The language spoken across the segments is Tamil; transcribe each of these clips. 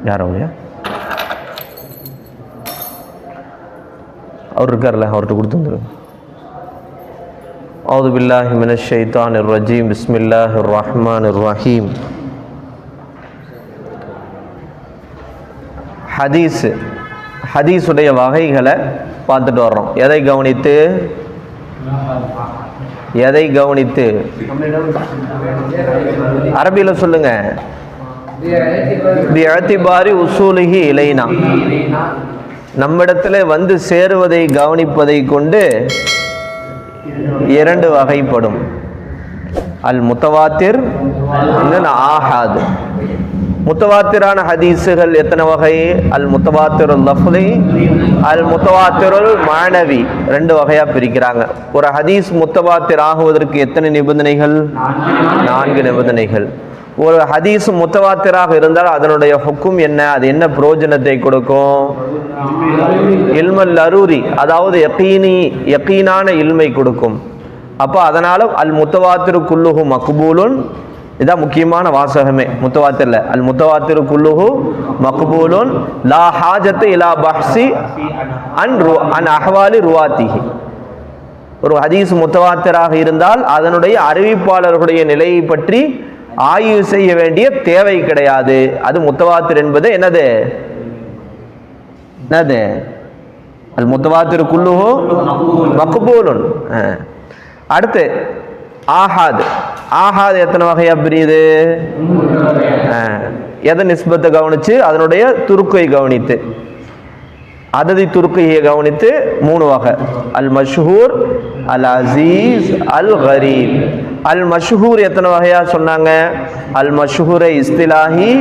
யார் அவளையா? அவர் இருக்கார்ல, அவர்கிட்ட கொடுத்து வந்துருங்க. அவுது பில்லாஹி மினஷ் ஷைத்தானிர் ரஜீம். பிஸ்மில்லாஹிர் ரஹ்மானிர் ரஹீம். ஹதீஸுடைய வகைகளை பார்த்துட்டு வர்றோம். எதை கவனித்து அரபியில் சொல்லுங்க. பிஅத்திபாரி உசூலிஹி இலைனா, நம்மிடத்தில் வந்து சேருவதை கவனிப்பதை கொண்டு இரண்டு வகைப்படும். அல் முத்தவாத்திர், இன்னொன்று ஆஹாது. முத்தவாத்திரான ஹதீஸுகள் எத்தனை வகை? அல் முத்தவாத்திருல் லஃப்லி, அல் முத்தவாத்திருல் மானவி, ரெண்டு வகையா பிரிக்கிறாங்க. ஒரு ஹதீஸ் முத்தவாத்திர் ஆகுவதற்கு எத்தனை நிபந்தனைகள்? 4 நிபந்தனைகள். ஒரு ஹதீஸ் முத்தவாத்திராக இருந்தால் அதனுடைய ஹுக்கும் என்ன? அது என்ன பிரயோஜனத்தை கொடுக்கும்? இல்முல் லரூரி, அதாவது யகீனான இல்மை கொடுக்கும். அப்போ அதனால அல் முத்தவாத்திரு குல்லுஹு மக்பூலுன், இதான் முக்கியமான வாசகமே முத்தவாத்திரில். அல் முத்தவாத்திரு குல்லுஹு மக்பூலுன் லா ஹாஜத் இலா பஹ்ஸி அன் அஹ்வாலி ருவாத்திஹி. ஒரு ஹதீஸ் முத்தவாத்திராக இருந்தால் அதனுடைய அறிவிப்பாளர்களுடைய நிலையை பற்றி ஆய்வு செய்ய வேண்டிய தேவை கிடையாது. அது முத்தவாத்திர் என்பது என்னது? அல் முத்தவாத்திரு குல்லுஹு மக்பூலுன். அடுத்து ஆஹாத். ஆஹாத் எத்தனை வகையா பிரியுது? எதை நிஸ்பத்தை கவனிச்சு? அதனுடைய துருக்கை கவனித்து, அததி துருக்கையை கவனித்து 3 வகை. அல் மஷ்ஹூர், அல் அசீஸ், அல் கரீப். அல் மஷ்ஹூர் எத்தனை வகையா சொன்னாங்க? அல் மஷ்ஹூரை இஸ்திலாஹி,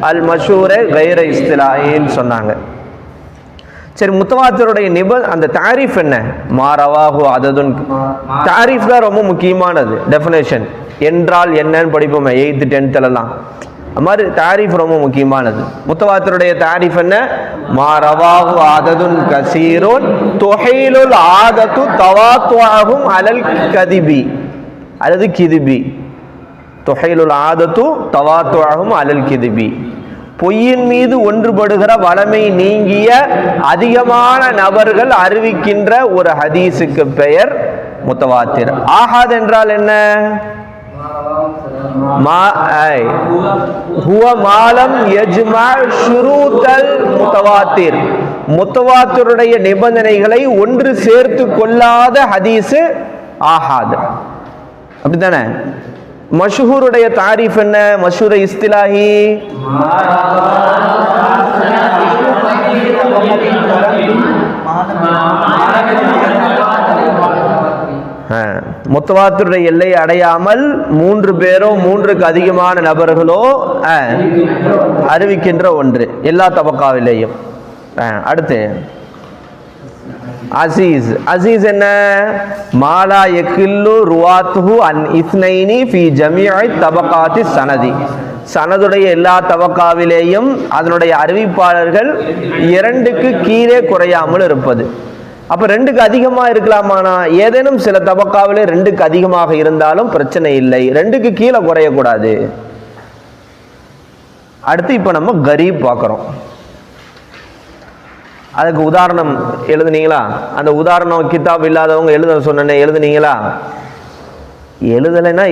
அல் மஷ்ஹூரை கைர இஸ்திலாஹின்னு சொன்னாங்க. சரி, முத்தவாத்திருடைய அந்த தாரீஃப் என்ன? மாரவாஹு அததுன். தாரீஃப் தான் ரொம்ப முக்கியமானது. டெஃபினேஷன் என்றால் என்னன்னு படிப்போமே 8th 10th அது மாதிரி தாரீஃப் ரொம்ப முக்கியமானது. முத்தவாத்திருடைய தாரீஃப் என்ன? மாரவாஹு அததுன் கசீருன் துஹைலுல் ஆதத்து தவாத்துஅஹும் அலல் கதிபி அல்லது கிதிபி. துஹைலுல் ஆதத்து தவாத்துஅஹும் அலல் கிதிபி. பொய்யின் மீது ஒன்றுபடுகிற வளமை நீங்கிய அதிகமான நபர்கள் அறிவிக்கின்ற ஒரு ஹதீஸுக்கு பெயர் முத்தவாத்திர். ஆஹாத் என்றால் என்ன? ஹுவ மாலம் யஜ்மா ஷுரூத்தல் முத்தவாத்திர். முத்தவாத்திருடைய நிபந்தனைகளை ஒன்று சேர்த்து கொள்ளாத ஹதீஸ் ஆஹாத். அப்படித்தானே? மஷ்ஹூருடைய தாரீஃப் என்ன? மஷ்ஹூர் இஸ்திலாஹி முத்தவாத்திருடைய எல்லை அடையாமல் 3 பேரோ 3க்கு அதிகமான நபர்களோ அறிவிக்கின்ற ஒன்று எல்லா தபக்காவிலேயும். அடுத்து அசீஸ். அசீஸ் என்ன? மாலா யகில்லு ருவாத்துஹு அன் இஸ்னைனி ஃபி ஜமீஇ தபகாத்தி சனதி. சனதுடைய எல்லா தபக்காவிலேயும் அதனுடைய அறிவிப்பாளர்கள் 2க்கு கீழே குறையாமல் இருப்பது. அப்ப 2க்கு அதிகமா இருக்கலாமானா? ஏதேனும் சில தபக்காவிலே 2க்கு அதிகமாக இருந்தாலும் பிரச்சனை இல்லை, 2க்கு கீழே குறையக்கூடாது. அடுத்து இப்ப நம்ம கரீப் பார்க்கிறோம். அதுக்கு உதாரணம் எழுதுனீங்களா? அந்த உதாரணம் கிதாப் இல்லாதவங்க எழுத சொன்னேன், எழுதுனீங்களா? எழுதலைன்னா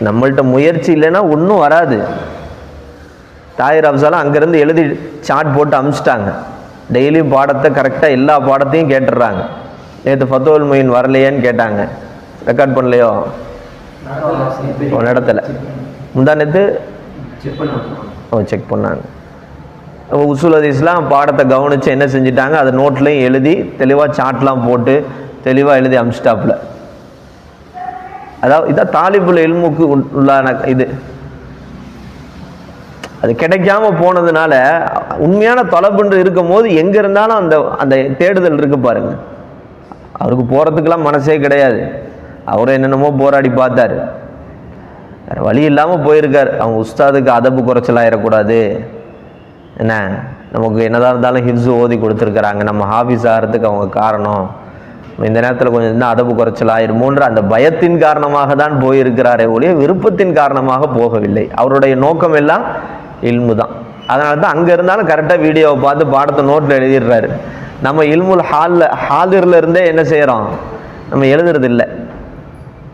நம்மள்ட்ட முயற்சி இல்லைன்னா ஒன்றும் வராது. தாயிர் அப்சாலாம் அங்கேருந்து எழுதி சாட் போட்டு அனுப்பிச்சிட்டாங்க. டெய்லியும் பாடத்தை கரெக்டாக எல்லா பாடத்தையும் கேட்டுடுறாங்க. நேற்று ஃபத்துல் மொயின் வரலையேன்னு கேட்டாங்க. ரெக்கார்ட் பண்ணலையோ? இடத்துல முந்தா நேற்று செக் பண்ணாங்க. உசூல் ஹதீஸ்லாம் பாடத்தை கவனித்து என்ன செஞ்சிட்டாங்க? அதை நோட்லையும் எழுதி தெளிவாக சாட்லாம் போட்டு தெளிவாக எழுதி அனுப்பிச்சிட்டாப்புல. அதாவது இதான் தாலிபுல் இல்முக்கு உள்ளான இது. அது கிடைக்காம போனதுனால உண்மையான தொலைபன்று இருக்கும் போது எங்கே இருந்தாலும் அந்த அந்த தேடுதல் இருக்கு பாருங்க. அவருக்கு போகிறதுக்கெல்லாம் மனசே கிடையாது. அவரும் என்னென்னமோ போராடி பார்த்தார், வேறு வழி இல்லாமல் போயிருக்கார். அவங்க உஸ்தாதுக்கு அதப்பு குறைச்சலாயிடக்கூடாது, என்ன நமக்கு என்னதான் இருந்தாலும் ஹிப்ஸு ஓதி கொடுத்துருக்குறாங்க, நம்ம ஹாஃபிஸ் ஆகிறதுக்கு அவங்க காரணம், இந்த நேரத்தில் கொஞ்சம் இன்னும் அதப்பு குறைச்சலாயிருமோன்ற அந்த பயத்தின் காரணமாக தான் போயிருக்கிறாரே ஒழிய விருப்பத்தின் காரணமாக போகவில்லை. அவருடைய நோக்கம் எல்லாம் இல்மு தான். அதனால தான் அங்கே இருந்தாலும் கரெக்டாக வீடியோவை பார்த்து பாடத்தை நோட்டில் எழுதிடுறாரு. நம்ம இல்முல் ஹாலிரில் இருந்தே என்ன செய்கிறோம், நம்ம எழுதுறது இல்லை.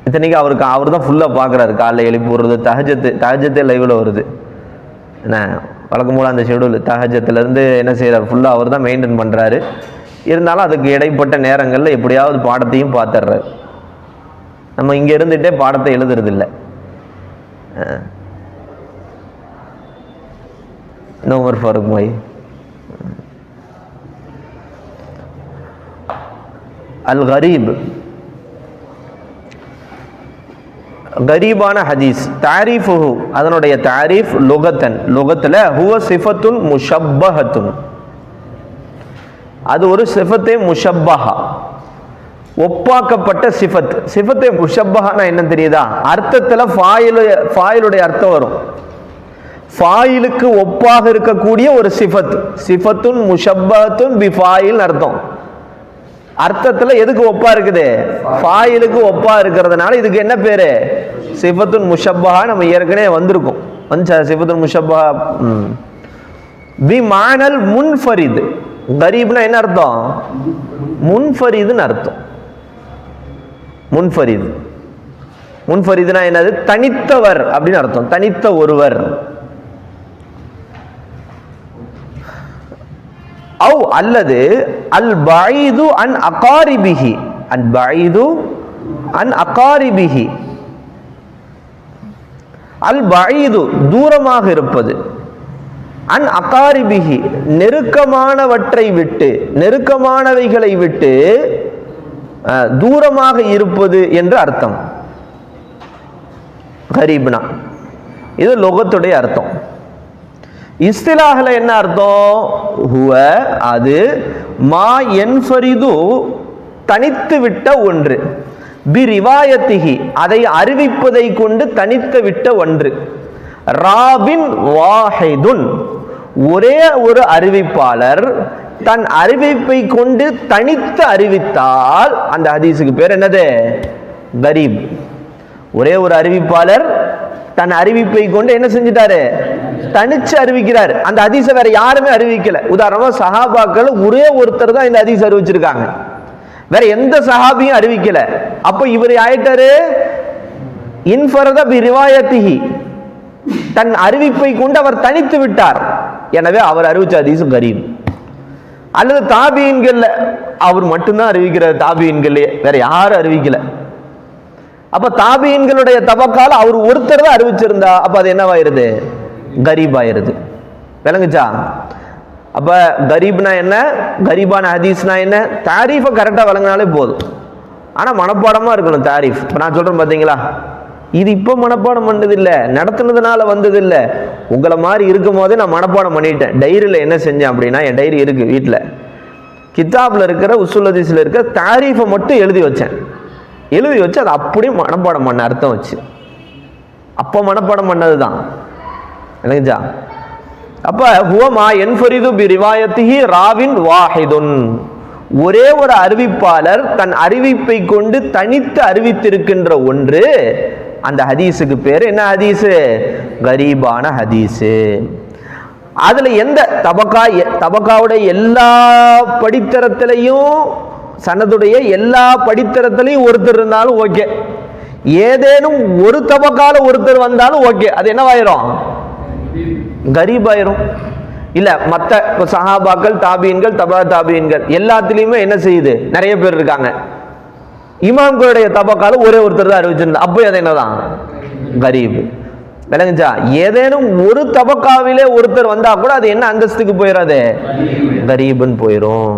இத்தனைக்கு அவர் தான் ஃபுல்லாக பார்க்குறாரு. காலைல எழுப்பி விடுறது, தஹஜத்தே லைவில் வருது. என்ன வழக்கம் போல் அந்த ஷெடியூல் தஹஜத்துலேருந்து என்ன செய்கிறார், ஃபுல்லாக அவர் தான் மெயின்டைன் பண்ணுறாரு. இருந்தாலும் அதுக்கு இடைப்பட்ட நேரங்களில் எப்படியாவது பாடத்தையும் பார்த்துடுறாரு. நம்ம இங்கே இருந்துகிட்டே பாடத்தை எழுதுறது இல்லை. உமர் ஃபாரூக் மொய் அல் கரீப், கரீபான ஹதீஸ். தாரீஃபுஹு, அதனுடைய தாரீஃப் லுகத்தன், லுகத்தில் ஹுவ சிஃபத்துன் முஷப்பஹத்துன், அது ஒரு சிஃபத்தே முஷப்பஹா, ஒப்பாக்கப்பட்ட சிஃபத். சிஃபத்தே முஷப்பஹானா என்ன தெரியுதா, அர்த்தத்தில் ஃபாயிலுடைய அர்த்தம் வரும். ஃபாயிலுக்கு ஒப்பாக இருக்கக்கூடிய ஒரு சிஃபத், சிஃபத்துன் முஷப்பஹத்துன் பி ஃபாயில் அர்த்தம். அர்த்தத்தில் எதுக்கு ஒப்பா இருக்குது, ஃபாயிலுக்கு ஒப்பா இருக்கிறதுனால இதுக்கு என்ன பேரு, சிஃபத்துன் முஷப்பஹா. நம்ம ஏற்கனவே வந்திருக்கோம், சிஃபத்துன் முஷப்பஹா. பி மானல் முன்ஃபரித், கரீப்னா என்ன அர்த்தம், முன்ஃபரிதுன்னு அர்த்தம். முன்ஃபரித், முன்ஃபரிதுனா என்னது, தனித்தவர் அப்படின்னு அர்த்தம், தனித்த ஒருவர். அவு அல்லது அல் பஈது அன் அகாரிபிஹி, அல் பஈது அன் அகாரிபிஹி, அல் பஈது தூரமாக இருப்பது, அன் அகாரிபிஹி நெருக்கமானவற்றை விட்டு, நெருக்கமானவைகளை விட்டு தூரமாக இருப்பது என்று அர்த்தம். கரீப்னா இது லொகத்துடைய அர்த்தம். இஸ்திலாஹ்ல என்ன அர்த்தம், ஹுவ அது, மா யன்ஃபரிது தனித்து விட்ட ஒன்று, பி ரிவாயத்திஹி அதை அறிவிப்பதை கொண்டு தனித்து விட்ட ஒன்று, ராபின் வாஹிதுன் ஒரே ஒரு அறிவிப்பாளர் தன் அறிவிப்பை கொண்டு தனித்து அறிவித்தால் அந்த ஹதீஸுக்கு பேர் என்னது, கரீப். ஒரே ஒரு அறிவிப்பாளர் தன் அறிவிப்பை கொண்டு என்ன செஞ்சிட்டாரு, தனிச்சு அறிவிக்கிறார். அந்த ஹதீஸை வேற யாருமே அறிவிக்கல. உதாரணமா சஹாபாக்கள் ஒரே ஒருத்தர் தான் இந்த ஹதீஸ் அறிவிச்சிருக்காங்க, வேற எந்த சஹாபியும் அறிவிக்கல. அப்போ இவர் ஆயிட்டாரு இன்ஃபரத பி ரிவாயத்திஹி, தன் அறிவிப்பை கொண்டு அவர் தனித்து விட்டார். எனவே அவர் அறிவிச்ச ஹதீஸ் கரீப். அல்லது தாபியின்கள்ல அவர் மட்டும்தான் அறிவிக்கிறார், தாபியின்கள்லயே வேற யாரும் அறிவிக்கல. அப்ப தாபியின்களுடைய தபக்கால அவர் ஒருத்தர் தான் அறிவிச்சிருந்தா அப்ப அது என்னவாயிருது, கரீப் ஆயிருது. விளங்குச்சா? அப்ப கரீப்னா என்ன, கரீபான ஹதீஸ்னா என்ன, தாரீஃபை கரெக்டாக விளங்கினாலே போதும். ஆனால் மனப்பாடமாக இருக்கணும் தாரீஃப். இப்போ நான் சொல்கிறேன் பார்த்தீங்களா, இது இப்போ மனப்பாடம் பண்ணது இல்லை, நடத்துனதுனால வந்தது இல்லை. உங்களை மாதிரி இருக்கும் போதே நான் மனப்பாடம் பண்ணிட்டேன். டைரியில் என்ன செஞ்சேன் அப்படின்னா, என் டைரி இருக்குது வீட்டில், கித்தாபில் இருக்கிற உஸ்ஸுல் ஹதீஸில் இருக்கிற தாரீஃபை மட்டும் எழுதி வச்சேன். எழுதி வச்சு அதை அப்படியே மனப்பாடம் பண்ண, அர்த்தம் வச்சு. அப்போ மனப்பாடம் பண்ணது தான். எனக்குச்சா? அப்ப ஹுவமா யன்ஃபரிது பி ரிவாயத்திஹி ராவின் வாஹிதுன், ஒரே ஒரு அறிவிப்பாளர் தன் அறிவிப்பை கொண்டு தனித்து அறிவித்திருக்கின்ற ஒன்று, அந்த ஹதீஸுக்கு பேர் என்ன ஹதீஸு, கரீபான ஹதீஸு. அதுல எந்த தபக்காவுடைய எல்லா படித்தரத்திலையும், சனதுடைய எல்லா படித்தரத்திலையும் ஒருத்தர் இருந்தாலும் ஓகே, ஏதேனும் ஒரு தபக்கால ஒருத்தர் வந்தாலும் ஓகே, அது என்னவாயிரும், கரீப் ஆயிரும். இல்ல மற்ற சஹாபாக்கள், தாபீன்கள், தபா தாபீன்கள் எல்லாத்துலயுமே என்ன செய்யுது, நிறைய பேர் இருக்காங்க, இமாம்களுடைய தபக்கால ஒரே ஒருத்தர் தான் அறிவிச்சிருந்தா அப்போ அது என்னதான், கரீப். விளங்குச்சா? ஏதேனும் ஒரு தபக்காவிலே ஒருத்தர் வந்தா கூட அது என்ன அந்தஸ்துக்கு போயிடாது, கரீப்னு போயிரும்.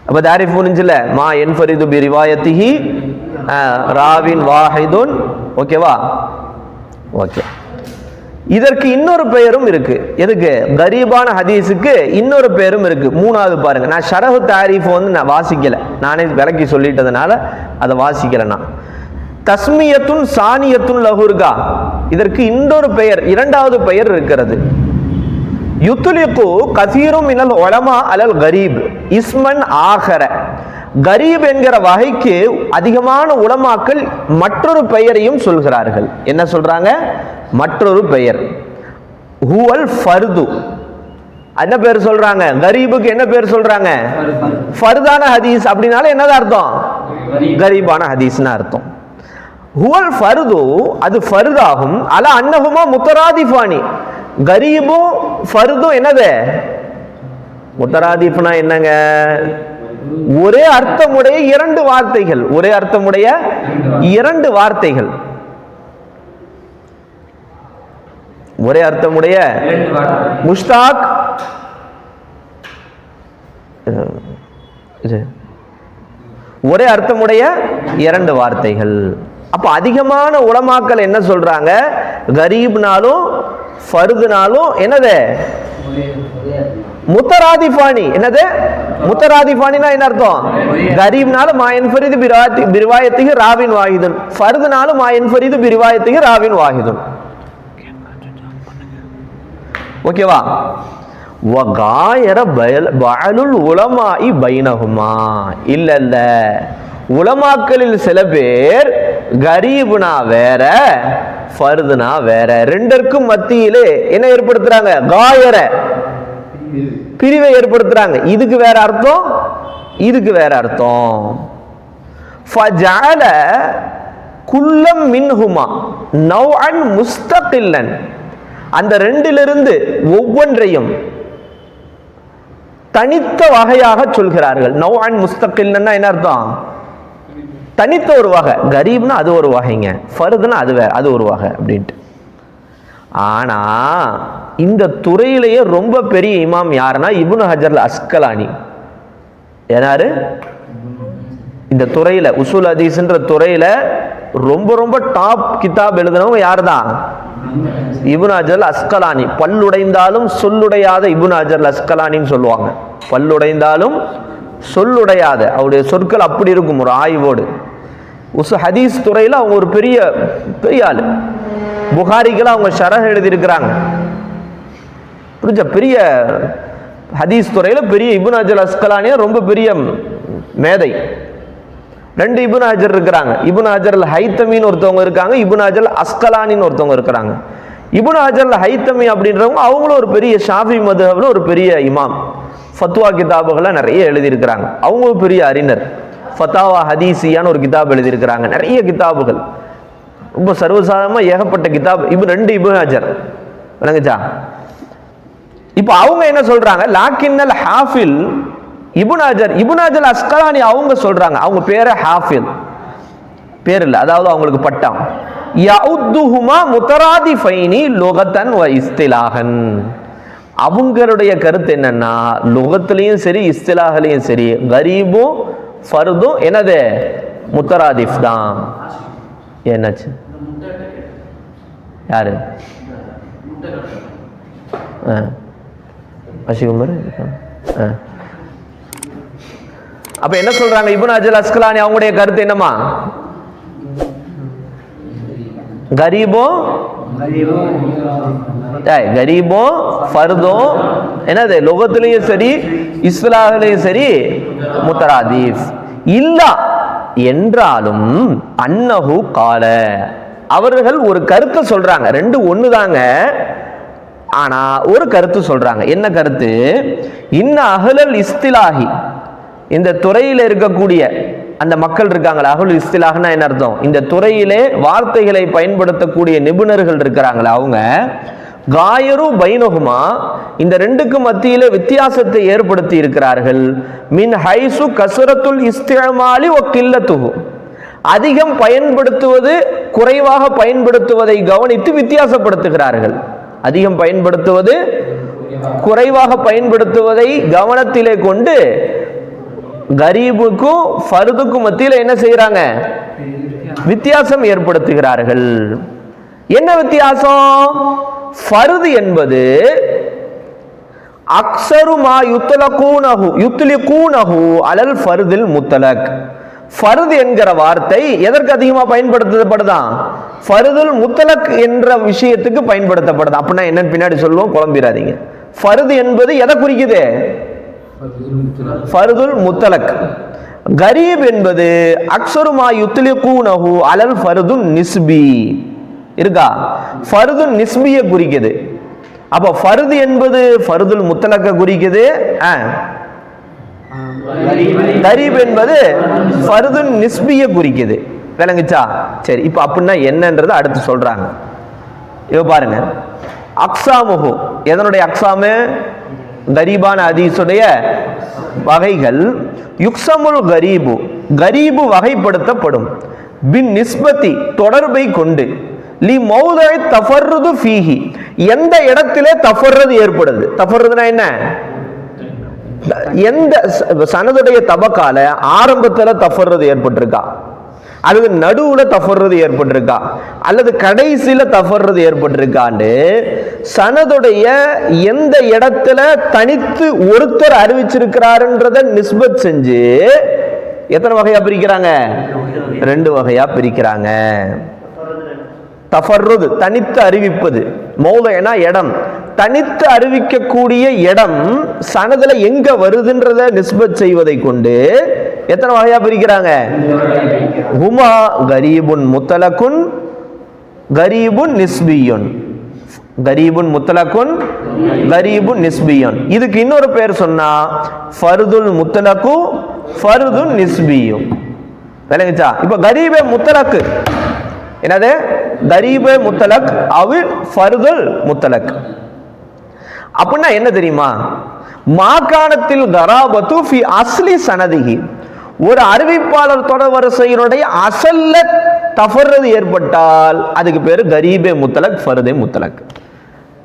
அப்ப தாரிஃப் புரிஞ்சுல, மா யன்ஃபரிது பி ரிவாயத்திஹி ராவின் வாஹிதுன். ஓகேவா? ஓகே. இதற்கு இன்னொரு பெயரும் இருக்கு. எதுக்கு? கரீபான ஹதீஸுக்கு இன்னொரு பெயரும் இருக்கு. மூணாவது பாருங்க, நான் ஷரஹு தாரீஃப் நான் வாசிக்கல, நானே விளக்கி சொல்லிட்டதுனால அதை வாசிக்கலன்னா. தஸ்மியத்துன் சானியத்துன் லஹுர்கா, இதற்கு இன்னொரு பெயர், இரண்டாவது பெயர் இருக்கிறது. யுத்லிகு கசீரும் மினல் உலமா அலல் கரீப் இஸ்மன் ஆகர, கரீப் என்கிற வகைக்கு அதிகமான உலமாக்கள் மற்றொரு பெயரையும் சொல்கிறார்கள். என்ன சொல்றாங்க? மற்றொரு பெயர். ஹுவல் ஃபர்து. என்ன பேர் சொல்றாங்க? கரீபுக்கு என்ன பேர் சொல்றாங்க? ஃபர்தான ஹதீஸ். அப்படினால என்னது அர்த்தம்? கரீபான ஹதீஸ்னு அர்த்தம். ஹுவல் ஃபர்து, அது ஃபர்தாகும். அல அன்னஹுமா முத்தராதிஃபானி, கரீபும் ஃபர்தும் என்னது? முத்தராதிஃப்னா என்னங்க? ஒரே அர்த்தமுடைய இரண்டு வார்த்தைகள். ஒரே அர்த்தமுடைய இரண்டு வார்த்தைகள். ஒரே அர்த்தமுடைய முஷ்தாக், ஒரே அர்த்தமுடைய இரண்டு வார்த்தைகள். அப்ப அதிகமான உலமாக்கள் என்ன சொல்றாங்க? கரீப்னாலும் ஃபர்துனாலும் என்னது? முத்தராதிஃபானி. என்னது முத்தராதிஃபானினா என்ன அர்த்தம்? கரீப்னாலும் மா யன்ஃபரிது பிரிவாயத்திஹி ராவின் வாஹிதுன், ஃபர்துனாலும் மா யன்ஃபரிது பிரிவாயத்திஹி ராவின் வாஹிதுன். ஓகேவா? வகாயர பஅலுல் உலமாஇ பைனஹுமா, இல்ல இல்ல, உலமாக்களில் சில பேர் கரீப்னா வேற ஃபர்துனா வேற, ரெண்டருக்கும் மத்தியிலே என்ன ஏற்படுத்துறாங்க? காயர, பிரிவை ஏற்படுத்துறாங்க. இதுக்கு வேற அர்த்தம், இதுக்கு வேற அர்த்தம். ஃபஜஅல குல்லம் மின்ஹுமா நௌஅன் முஸ்தகில்லன், அந்த ரெண்டிலிருந்து ஒவ்வொன்றையும் தனித்த வகையாக சொல்கிறார்கள். நௌஅன் முஸ்தகில்லன்னா என்ன அர்த்தம்? தனித்த ஒரு வகை. கரீப்னா அது ஒரு வகைங்க, ஃபர்துனா அது வேற, அது ஒரு வகை அப்படின்ட்டு. ஆனா இந்த துறையிலேயே ரொம்ப பெரிய இமாம் யாருன்னா இப்னு ஹஜர் அஸ்கலானி. யாரு? இந்த துறையில உசூல் ஹதீஸ்ன்ற துறையில ரொம்ப ரொம்ப டாப் கிதாப் எழுதினவங்க யாரு தான்? இப்னு ஹஜர் அஸ்கலானி. பல்லுடைந்தாலும் சொல்லுடையாத இப்னு ஹஜர் அஸ்கலானின்னு சொல்லுவாங்க. பல்லுடைந்தாலும் சொல்லுடையாத, அவருடைய சொற்கள் அப்படி இருக்கும் ஒரு ஆய்வோடு. ஹதீஸ் துறையில் அவங்க ஒரு பெரிய பெரிய ஆள். புகாரிக்கெல்லாம் அவங்க ஷரஹ் எழுதியிருக்கிறாங்க. புரிஞ்ச? பெரிய ஹதீஸ் துறையில் பெரிய இப்னு ஹஜர் அஸ்கலானியா ரொம்ப பெரிய மேதை. ரெண்டு இப்னு ஹஜர் இருக்கிறாங்க. இப்னு ஹஜர் அல் ஹைத்தமின்னு ஒருத்தவங்க இருக்காங்க, இப்னு ஹஜர் அஸ்கலானின்னு ஒருத்தவங்க இருக்கிறாங்க. இப்னு ஹஜர் அல் ஹைத்தமி அப்படின்றவங்க அவங்களும் ஒரு பெரிய ஷாஃபி மதுஹப்ல ஒரு பெரிய இமாம். ஃபத்வா கிதாபுகளை நிறைய எழுதியிருக்கிறாங்க. அவங்க ஒரு பெரிய அறிஞர். ஃபத்தாவா ஹதீசியான்னு ஒரு கிதாப் எழுதியிருக்கிறாங்க. நிறைய கிதாபுகள், ரொம்ப சர்வசாதாரணமாக ஏகப்பட்ட கிதாப். ரெண்டு இப்னு ஹஜர் விளங்குச்சா? இப்போ அவங்க என்ன சொல்றாங்க? லாக்கின்னல் ஹாஃபில் இப்னு ஹஜர் அஸ்கலானி அவங்க சொல்றாங்க. அவங்க பேரை ஹாஃபில், பேர் இல்லை, அதாவது அவங்களுக்கு பட்டம். யஉத்துஹுமா முத்தராதிஃபைனி லுகத்தன் வ இஸ்திலாஹன். அவங்களுடைய கருத்து என்னன்னா, லுகத்திலையும் சரி இஸ்திலாஹ்லையும் சரி கரீபும் ஃபர்தும் என்னது? முத்தராதிஃப் தான். என்னாச்சு? யாரு? அஷிகுமார். அப்ப என்ன சொல்றாங்க இப்னு ஹஜர் அஸ்கலானி? அவங்களுடைய கருத்து என்னமா? கரீபோ ஃபர்தும் என்னது? லுகத்திலையும் சரி இஸ்திலாஹ்லையும் சரி முத்தராதிஃப் இல்ல என்றாலும் அன்னஹு கால, அவர்கள் ஒரு கருத்தை சொல்றாங்க. ரெண்டு ஒண்ணுதாங்க, ஆனா ஒரு கருத்து சொல்றாங்க. என்ன கருத்து? இன்ன அஹ்லல் இஸ்திலாஹி, இந்த துறையில் இருக்கக்கூடிய அந்த மக்கள் இருக்காங்களா, அஹ்லுல் இஸ்திலாஹ்னா என்ன அர்த்தம்? இந்த துறையிலே வார்த்தைகளை பயன்படுத்தக்கூடிய நிபுணர்கள் இருக்கிறாங்களா, அவங்க காயரு பைனஹுமா, இந்த ரெண்டுக்கு மத்தியிலே வித்தியாசத்தை ஏற்படுத்தி இருக்கிறார்கள். மின் ஹைசு கஸ்ரத்துல் இஸ்திமாலி வ கில்லத்துஹு, அதிகம் பயன்படுத்துவது குறைவாக பயன்படுத்துவதை கவனித்து வித்தியாசப்படுத்துகிறார்கள். அதிகம் பயன்படுத்துவது குறைவாக பயன்படுத்துவதை கவனத்திலே கொண்டு கரீபுக்கும் ஃபர்துக்கும் மத்தியில் என்ன செய்யறாங்க? வித்தியாசம் ஏற்படுத்துகிறார்கள். என்ன வித்தியாசம்? ஃபர்து என்பது அக்ஸரு மா யுத்லிகூனஹு அலல் ஃபர்தில் முத்தலக். ஃபர்து என்கிற வார்த்தை எதற்கு அதிகமாக பயன்படுத்தப்படுதான்? ஃபர்துல் முத்தலக் என்ற விஷயத்துக்கு பயன்படுத்தப்படுது. அப்படின்னா என்னன்னு பின்னாடி சொல்லுவோம், குழம்பிடாதீங்க. ஃபர்து என்பது எதை குறிக்குது? ஃபர்துல் முத்தலக். கரீப் என்பது அக்ஸரு மா யுத்லிகூனஹு அலல் ஃபர்துன் நிஸ்பி இருக்கா? ஃபர்துன் நிஸ்பியை குறிக்குது. அப்ப ஃபர்து என்பது ஃபர்துல் முத்தலக்க குறிக்குது. கரீப் என்பது ஃபர்துன் நிஸ்பிய குறிக்குது. விளங்குச்சா? சரி, இப்ப அப்படின்னா என்னன்றது அடுத்து சொல்றாங்க. இப்ப பாருங்க, அக்ஸாமுஹு எதனுடைய அக்ஸாமு? கரீபான ஹதீஸுடைய வகைகள். யுக்ஸமுல் கரீபு கரீபு வகைப்படுத்தப்படும். பின் நிஸ்பதி தொடர்பை கொண்டு. லி மௌதை தஃபர்ருது ஃபீஹி எந்த இடத்திலே தஃபர்ரது ஏற்படுது. தஃபர்ருதுனா என்ன? எந்த சனதுடைய தபக்கால ஆரம்பத்துல தஃபர்ரது ஏற்பட்டிருக்கா, அல்லது நடுவுல தஃபர்ரது ஏற்பட்டிருக்கா, அல்லது கடைசியில தஃபர்ரது ஏற்பட்டிருக்கான்னு சனதுடைய எந்த இடத்துல தனித்து ஒருத்தர் அறிவிச்சிருக்கிறாருன்றத நிஸ்பத் செஞ்சு எத்தனை வகையா பிரிக்கிறாங்க? 2 வகையா பிரிக்கிறாங்க. தஃபர்ருது தனித்து அறிவிப்பது, மௌதுனா இடம், தனித்து அறிவிக்கக்கூடிய இடம் சனதுல எங்க வருதுன்றத நிஸ்பத் செய்வதை கொண்டு எத்தனை வகையா பிரிக்கிறாங்க? ஹுமா கரீபுன் முத்தலகுன் கரீபுன் நிஸ்பியுன். கரீபுன் முத்தலகுன் கரீபுன் நிஸ்பியுன். இதுக்கு இன்னொரு பேர் சொன்னா ஃபர்துல் முத்தலகு ஃபர்துன் நிஸ்பியு. விளங்குச்சா? இப்ப கரீபே முத்தலக் என்னது? கரீபே முத்தலக் அவு ஃபர்துல் முத்தலக். அப்படின்னா என்ன தெரியுமா? மாகாணத்தில் கராபத்து ஃபி அஸ்லி சனதிஹி ஒரு அறிவிப்பாளர் தொடர் வரிசையினுடைய அசல்ல தஃபர்ரது ஏற்பட்டால் அதுக்கு பேரு கரீபே முத்தலக் ஃபர்தே முத்தலக்.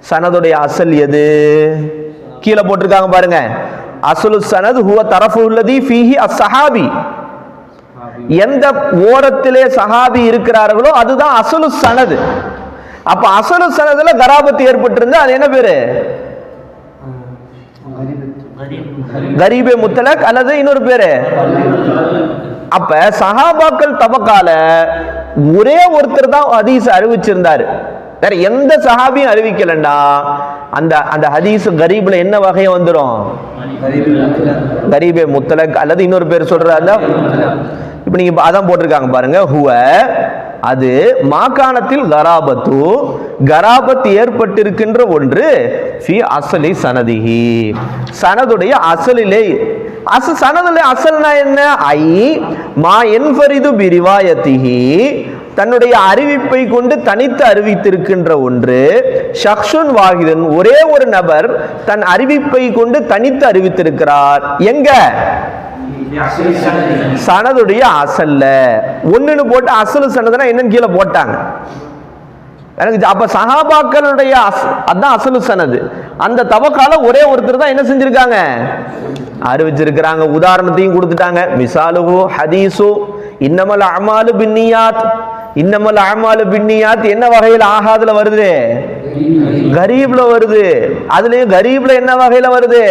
சனதுடைய அசல் எது? கீழே போட்டிருக்காங்க பாருங்க. அஸ்லு சனது ஹுவ தரஃபுல்லதி ஃபீஹி அஸ்ஸஹாபி. எந்த ஓரத்திலே சஹாபி இருக்கிறார்களோ அதுதான் அஸ்லு சனது. அப்ப அஸ்லு சனதுல கராபத்து ஏற்பட்டிருந்தா அது என்ன பேரு? கரீபே முத்தலக் அல்லது இன்னொரு பேரு. அப்ப சஹாபாக்கள் தபக்கால ஒரே ஒருத்தர் தான் ஹதீஸ் அறிவிச்சிருந்தாரு, வேற எந்த சஹாபியும் அறிவிக்கலண்டா அந்த அந்த ஹதீஸ் கரீப்ல என்ன வகையை வந்துடும்? கரீபே முத்தலக் அல்லது இன்னொரு பேர் சொல்றாங்க. இப்ப நீங்க அதான் போட்டிருக்காங்க பாருங்க. ஹுவ அது மாகாணத்தில் கராபத்து கராபத் ஏற்பட்டிருக்கின்ற ஒன்று ஃபி அஸ்லி சனதிஹி சனதுடைய அசலிலே. சனதுடைய அசல்னா என்ன? ஐ மா என்ஃபரிது பி ரிவாயத்திஹி தன்னுடைய அறிவிப்பை கொண்டு தனித்து அறிவித்திருக்கின்ற ஒன்று. ஷக்ஷுன் வாஹிதன் ஒரே ஒரு நபர் தன் அறிவிப்பை கொண்டு தனித்து அறிவித்திருக்கிறார். எங்க? சனதுடைய அசல்ல. ஒண்ணுன்னு போட்டு அசலு சனதுனா என்னன்னு கீழே போட்டாங்க. அப்ப சஹாபாக்களுடைய அதான் அசலு சனது. அந்த தவக்கால ஒரே ஒருத்தர் தான் என்ன செஞ்சிருக்காங்க? அறிவிச்சிருக்கிறாங்க. உதாரணத்தையும் கொடுத்துட்டாங்க. மிசாலுஹு ஹதீஸு இன்னமல் அமாலு பின்னியாத். இன்னமல் அமாலு பின்னியாத் என்ன வகையில் ஆகாதுல வருது? கரீப்ல வருது. அதுலயும் கரீப்ல என்ன வகையில வருது?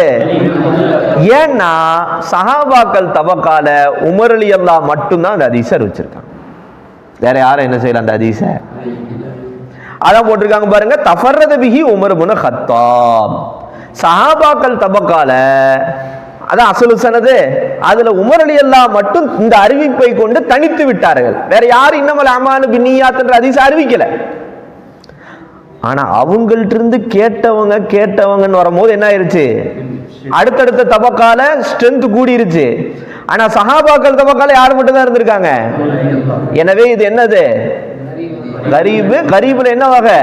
ஏன்னா சஹாபாக்கள் தபக்கால உமர் ரலியல்லாஹு மட்டும்தான் அந்த ஹதீஸை அறிவிச்சிருக்காங்க. வேற யாரும் என்ன செய்யல அந்த ஹதீஸை. அதான் போட்டிருக்காங்க பாருங்க. தஃபர்ரத பிஹி உமர் இப்னு கத்தாப். சஹாபாக்கள் தபக்கால அதான் அசலு சனது. அதுல உமர் ரலியல்லாஹு மட்டும் இந்த அறிவிப்பை கொண்டு தனித்து விட்டார்கள். வேற யாரும் இன்னமல் அமாலு பின்னியாத்ன்ற ஹதீஸ் அறிவிக்கல. ஆனா அவங்கள்ட்ட இருந்து கேட்டவங்கன்னு வரும்போது என்ன ஆயிருச்சு? அடுத்தடுத்த தபக்கால ஸ்ட்ரென்த் கூடிருச்சு. ஆனா சஹாபாக்கள் தபக்கால யார் மட்டும் தான் இருந்திருக்காங்க. எனவே இது என்னது? கரீபு. கரீபுல என்ன வகை?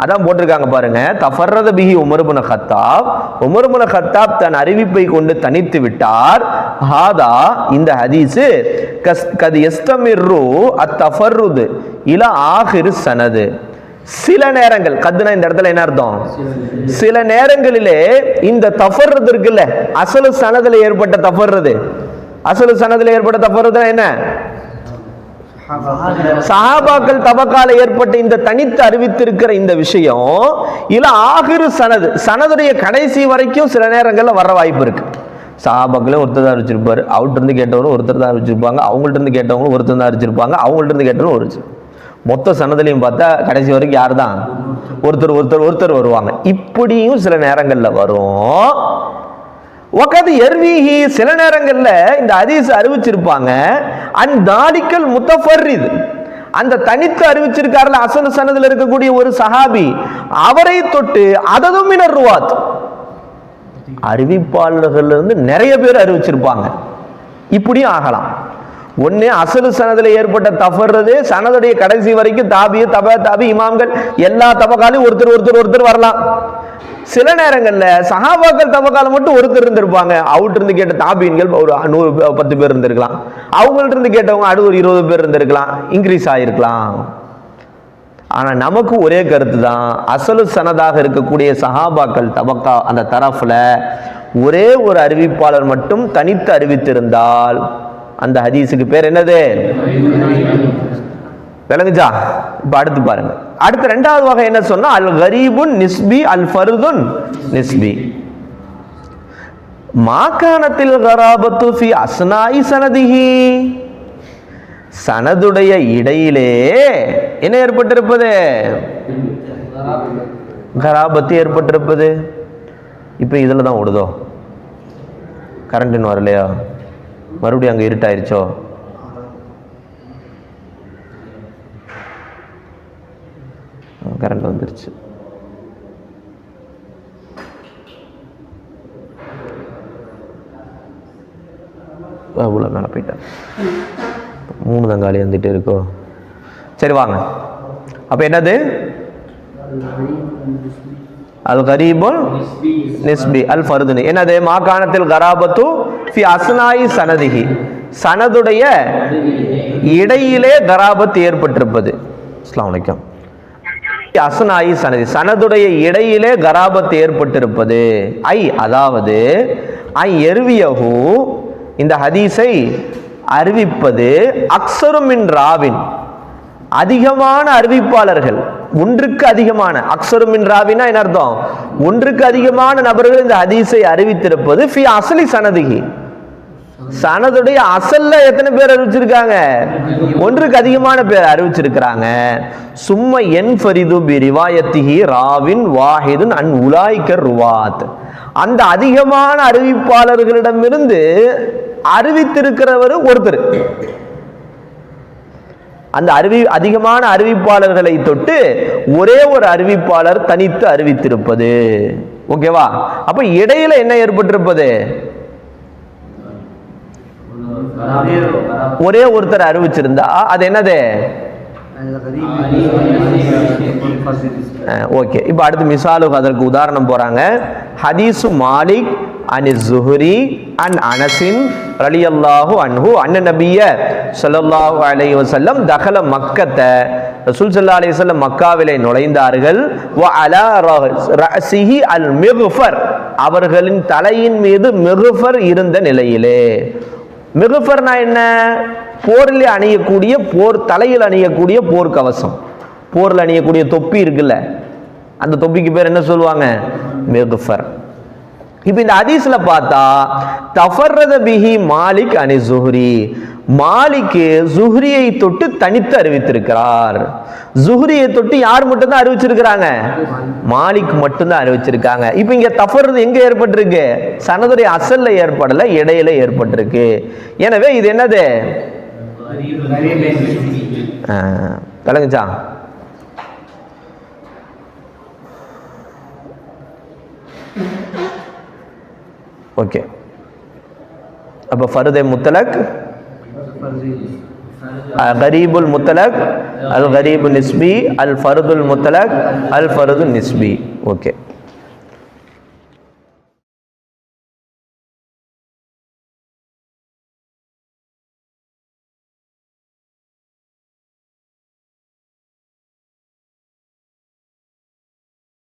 அதான் போட்டிருக்காங்க பாருங்க. தஃபர்ரத பிஹி Umar ibn Khattab. Umar ibn Khattab தன் அறிவிப்பை கொண்டு தனித்து விட்டார். ஹாதா இந்த ஹதீஸ் கத் யஸ்தமிரு அத்தஃபர்ருது இலா ஆகிரு சனது. சில நேரங்கள் கத்துனா இந்த இடத்துல என்ன அர்த்தம்? சில நேரங்களிலே இந்த தஃபர்ருது இருக்குல்ல, அசலு சனதுல ஏற்பட்ட தஃபர்ருது. அசலு சனதுல ஏற்பட்ட தஃபர்ருது என்ன? சஹாபாக்கள் தபக்கால ஏற்பட்ட இந்த தனித்து அறிவித்திருக்கிற இந்த விஷயம் இல்ல ஆகிரு சனது சனதுடைய கடைசி வரைக்கும் சில நேரங்கள்ல வர வாய்ப்பு இருக்கு. சஹாபாக்களே ஒருத்தர் தான் அறிவிச்சிருப்பாரு, அவர்கிட்ட இருந்து கேட்டவரும் ஒருத்தர் தான் அறிவிச்சிருப்பாங்க, அவங்கள்ட்ட இருந்து கேட்டவங்களும் ஒருத்தர் தான் அறிவிச்சிருப்பாங்க, அவங்கள்ட்ட இருந்து கேட்டவங்களும் ஒரு மொத்த சனதுலையும் பார்த்தா கடைசி வரைக்கும் யார் தான்? ஒருத்தர் வருவாங்க. இப்படியும் சில நேரங்கள்ல வரும். வகது எர்வீஹி சில நேரங்கள்ல இந்த ஹதீஸ் அறிவிச்சிருப்பாங்க. அன் தாலிக்கல் முத்தஃபர்ரித் அந்த தனித்து அறிவிச்சிருக்காருல அசல் சனதுல இருக்கக்கூடிய ஒரு சஹாபி, அவரை தொட்டு அததும் மினர் ருவாத், அறிவிப்பாளர்கள் இருந்து நிறைய பேர் அறிவிச்சிருப்பாங்க. இப்படியும் ஆகலாம். ஒன்னு அசலு சனதுல ஏற்பட்ட தஃபர்றது சனதுடைய கடைசி வரைக்கும் தாபிய தாபி இமாம்கள் எல்லா தபகாலையும் ஒருத்தர் வரலாம். சில நேரங்கள்ல சஹாபாக்கள் தபகால மட்டும் ஒருத்தர் இருந்திருப்பாங்க. அவுட் இருந்து கேட்ட தாபீன்கள் ஒரு 110 பேர் இருந்திருக்கலாம். அவங்கள்ட்ட இருந்து கேட்டவங்க அடுத்து ஒரு 20 பேர் இருந்திருக்கலாம். இன்க்ரீஸ் ஆயிருக்கலாம். ஆனா நமக்கு ஒரே கருத்து தான், அசலு சனதாக இருக்கக்கூடிய சஹாபாக்கள் தபக்கா அந்த தரஃப்ல ஒரே ஒரு அறிவிப்பாளர் மட்டும் தனித்து அறிவித்திருந்தால் அந்த ஹதீஸுக்கு பேர் என்னது? விளங்குச்சா? இப்ப அடுத்து பாருங்க. அடுத்த இரண்டாவது வகை என்ன சொன்னா, அல் கரீபுன் நிஸ்பி அல் ஃபர்துன் நிஸ்பி. மாகாணத்தில் கராபத்து ஃபி அஸ்னாஇ சனதிஹி, சனதுடைய இடையிலே என்ன ஏற்பட்டிருப்பது? கராபத்து ஏற்பட்டிருப்பது. இப்ப இதுல தான் ஓடுதோ, கரண்ட் இன்னும் வரலையா? மறுபடியும் அங்க இருட்டாயிருச்சோ? கரண்ட் வந்துருச்சு. மேல போயிட்டேன். 3 தங்காளி வந்துட்டு இருக்கோ. சரி வாங்க. அப்ப என்னது? அல் கரீபுல் நிஸ்பி அல் ஃபர்துனி. என்னது? மாகாணத்தில் கராபத்து ஃபி அஸ்னாஇ சனதிஹி, சனதுடைய இடையிலே கராபத் ஏற்பட்டிருப்பது. அஸ்ஸலாமு அலைக்கும். அஸ்னாஇ சனதி, சனதுடைய இடையிலே கராபத் ஏற்பட்டிருப்பது. அதாவது எர்வியஹு, இந்த ஹதீஸை அறிவிப்பது அக்ஸரு மின் ராவின், அதிகமான அறிவிப்பாளர்கள், ஒன்றுக்கு அதிகமான. அக்ஸரு மின் ராவினா என்ன அர்த்தம்? ஒன்றுக்கு அதிகமான நபர்கள் இந்த ஹதீஸை அறிவித்திருப்பது ஃபி அஸ்லி சனதிஹி, சனதுடைய அசல்ல எத்தனை பேர் அறிவிச்சிருக்காங்க? ஒன்றுக்கு அதிகமான பேர் அறிவிச்சிருக்கிறாங்க. சும்ம யன்ஃபரிது பி ரிவாயத்திஹி ராவின் வாஹிதுன் அன் உலாயிகர் ருவாத், அந்த அதிகமான அறிவிப்பாளர்களிடமிருந்து அறிவித்திருக்கிறவர் ஒருத்தர். அந்த அதிகமான அறிவிப்பாளர்களை தொட்டு ஒரே ஒரு அறிவிப்பாளர் தனித்து அறிவித்திருப்பது. ஓகேவா? அப்ப இடையில என்ன ஏற்பட்டிருப்பது? ஒரே ஒருத்தர் அறிவிச்சிருந்தா அது என்னது? ஓகே. இப்ப அடுத்து மிசாலுக்கு அதற்கு உதாரணம் போறாங்க. ஹதீசு மாலிக் அனி ஸுஹ்ரி அன் அனஸின் ரலியல்லாஹு அன்ஹு அன்ன நபிய ஸல்லல்லாஹு அலைஹி வஸல்லம் தகல மக்கத்த, ரசூல் ஸல்லல்லாஹு அலைஹி வஸல்லம் மக்காவிலே நுழைந்தார்கள். வ அலா ரஅஸிஹி அல் மிக்ஃபர், அவர்களின் தலையின் மீது மிக்ஃபர் இருந்த நிலையிலே. மிக்ஃபர்னா என்ன? போரில் அணியக்கூடிய, போர் தலையில் அணியக்கூடிய போர் கவசம், போரில் அணியக்கூடிய தொப்பி இருக்குல்ல, அந்த தொப்பிக்கு பேர் என்ன சொல்லுவாங்க? மிக்ஃபர். இப்ப இந்த ஹதீஸ்ல பார்த்தா தஃபர்ரத பிஹி மாலிக் அனி ஸுஹ்ரி, மாலிக் ஸுஹ்ரியை தொட்டு தனித்து அறிவித்திருக்கிறார். ஸுஹ்ரியை தொட்டு யார் மட்டும் தான் அறிவிச்சிருக்கிறாங்க? மாலிக் மட்டும் தான் அறிவிச்சிருக்காங்க. இப்ப இங்க தஃபர்ரது எங்க ஏற்பட்டிருக்கு? சனதுடைய அசல்ல ஏற்படல, இடையில ஏற்பட்டிருக்கு. எனவே இது என்னது? விளங்குச்சா? ஓகே. அப்ப ஃபர்தே முத்தலக், கரீபுல் முத்தலக், அல் கரீபு நிஸ்பி, அல் ஃபர்துல் முத்தலக், அல் ஃபர்து நிஸ்பி. ஓகே.